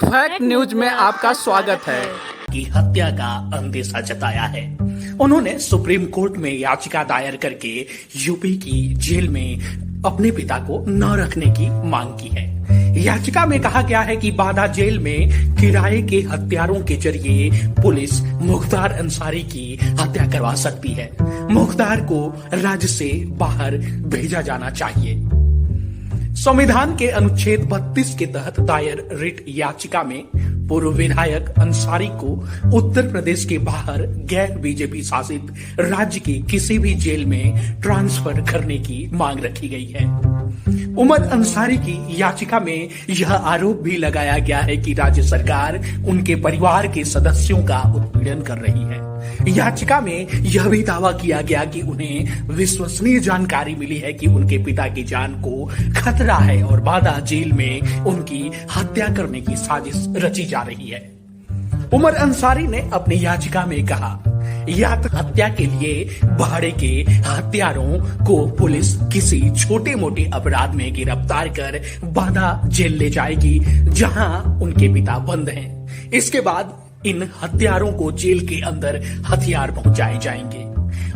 Fact news में आपका स्वागत है। की हत्या का अंदेशा जताया है। उन्होंने सुप्रीम कोर्ट में याचिका दायर करके यूपी की जेल में अपने पिता को न रखने की मांग की है। याचिका में कहा गया है कि बांदा जेल में किराए के हत्यारों के जरिए पुलिस मुख्तार अंसारी की हत्या करवा सकती है। मुख्तार को राज्य से बाहर भेजा जाना चाहिए। संविधान के अनुच्छेद 32 के तहत दायर रिट याचिका में पूर्व विधायक अंसारी को उत्तर प्रदेश के बाहर गैर बीजेपी शासित राज्य की किसी भी जेल में ट्रांसफर करने की मांग रखी गई है। उमर अंसारी की याचिका में यह आरोप भी लगाया गया है कि राज्य सरकार उनके परिवार के सदस्यों का उत्पीड़न कर रही है। याचिका में यह भी दावा किया गया कि उन्हें विश्वसनीय जानकारी मिली है कि उनके पिता की जान को खतरा है और बांदा जेल में उनकी हत्या करने की साजिश रची जा रही है। उमर अंसारी ने अपनी याचिका में कहा, हत्या के लिए भाड़े के हत्यारों को पुलिस किसी छोटे मोटे अपराध में गिरफ्तार कर बांदा जेल ले जाएगी जहां उनके पिता बंद हैं। इसके बाद इन हत्यारों को जेल के अंदर हथियार पहुंचाए जाएंगे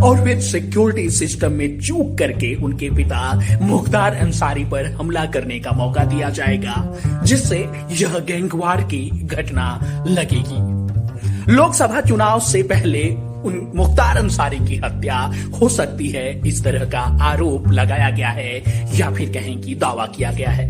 और फिर सिक्योरिटी सिस्टम में चूक करके उनके पिता मुख्तार अंसारी पर हमला करने का मौका दिया जाएगा, जिससे यह गैंगवार की घटना लगेगी। लोकसभा चुनाव से पहले उन मुख्तार अंसारी की हत्या हो सकती है, इस तरह का आरोप लगाया गया है या फिर कहें कि दावा किया गया है।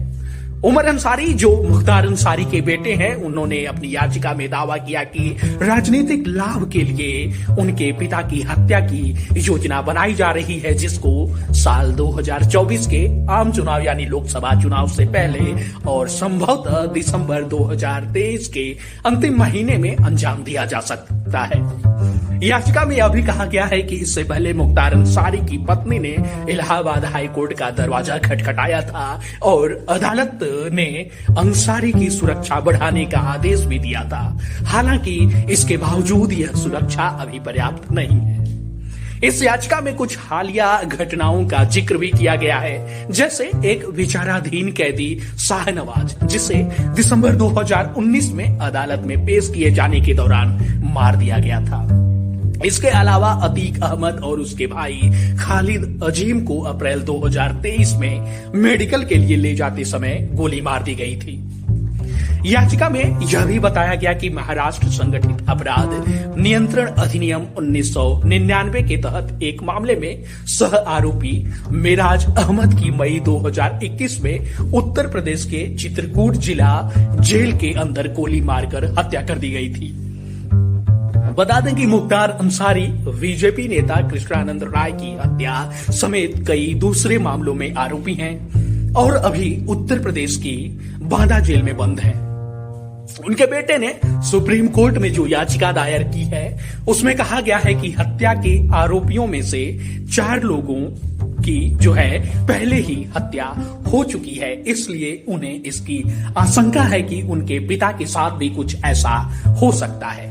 उमर अंसारी जो मुख्तार अंसारी के बेटे हैं, उन्होंने अपनी याचिका में दावा किया कि राजनीतिक लाभ के लिए उनके पिता की हत्या की योजना बनाई जा रही है, जिसको साल 2024 के आम चुनाव यानी लोकसभा चुनाव से पहले और संभवतः दिसंबर 2023 के अंतिम महीने में अंजाम दिया जा सकता है। याचिका में यह भी कहा गया है कि इससे पहले मुख्तार अंसारी की पत्नी ने इलाहाबाद हाई कोर्ट का दरवाजा खटखटाया था और अदालत ने अंसारी की सुरक्षा बढ़ाने का आदेश भी दिया था। हालांकि इसके बावजूद यह सुरक्षा अभी पर्याप्त नहीं है। इस याचिका में कुछ हालिया घटनाओं का जिक्र भी किया गया है, जैसे एक विचाराधीन कैदी शाहनवाज, जिसे दिसंबर 2019 में अदालत में पेश किए जाने के दौरान मार दिया गया था। इसके अलावा अतीक अहमद और उसके भाई खालिद अजीम को अप्रैल 2023 में मेडिकल के लिए ले जाते समय गोली मार दी गई थी। याचिका में यह भी बताया गया कि महाराष्ट्र संगठित अपराध नियंत्रण अधिनियम 1999 के तहत एक मामले में सह आरोपी मेराज अहमद की मई 2021 में उत्तर प्रदेश के चित्रकूट जिला जेल के अंदर गोली मारकर हत्या कर दी गई थी। बता दें कि मुख्तार अंसारी बीजेपी नेता कृष्णानंद राय की हत्या समेत कई दूसरे मामलों में आरोपी हैं और अभी उत्तर प्रदेश की बांदा जेल में बंद हैं। उनके बेटे ने सुप्रीम कोर्ट में जो याचिका दायर की है, उसमें कहा गया है कि हत्या के आरोपियों में से 4 लोगों की जो है पहले ही हत्या हो चुकी है, इसलिए उन्हें इसकी आशंका है कि उनके पिता के साथ भी कुछ ऐसा हो सकता है।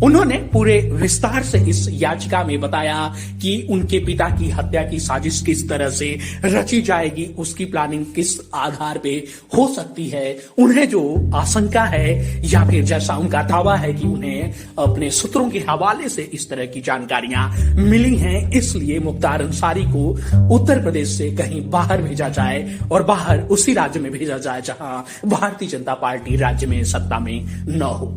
उन्होंने पूरे विस्तार से इस याचिका में बताया कि उनके पिता की हत्या की साजिश किस तरह से रची जाएगी, उसकी प्लानिंग किस आधार पे हो सकती है, उन्हें जो आशंका है या फिर जैसा उनका दावा है कि उन्हें अपने सूत्रों के हवाले से इस तरह की जानकारियां मिली हैं, इसलिए मुख्तार अंसारी को उत्तर प्रदेश से कहीं बाहर भेजा जाए और बाहर उसी राज्य में भेजा जाए जहां भारतीय जनता पार्टी राज्य में सत्ता में न हो।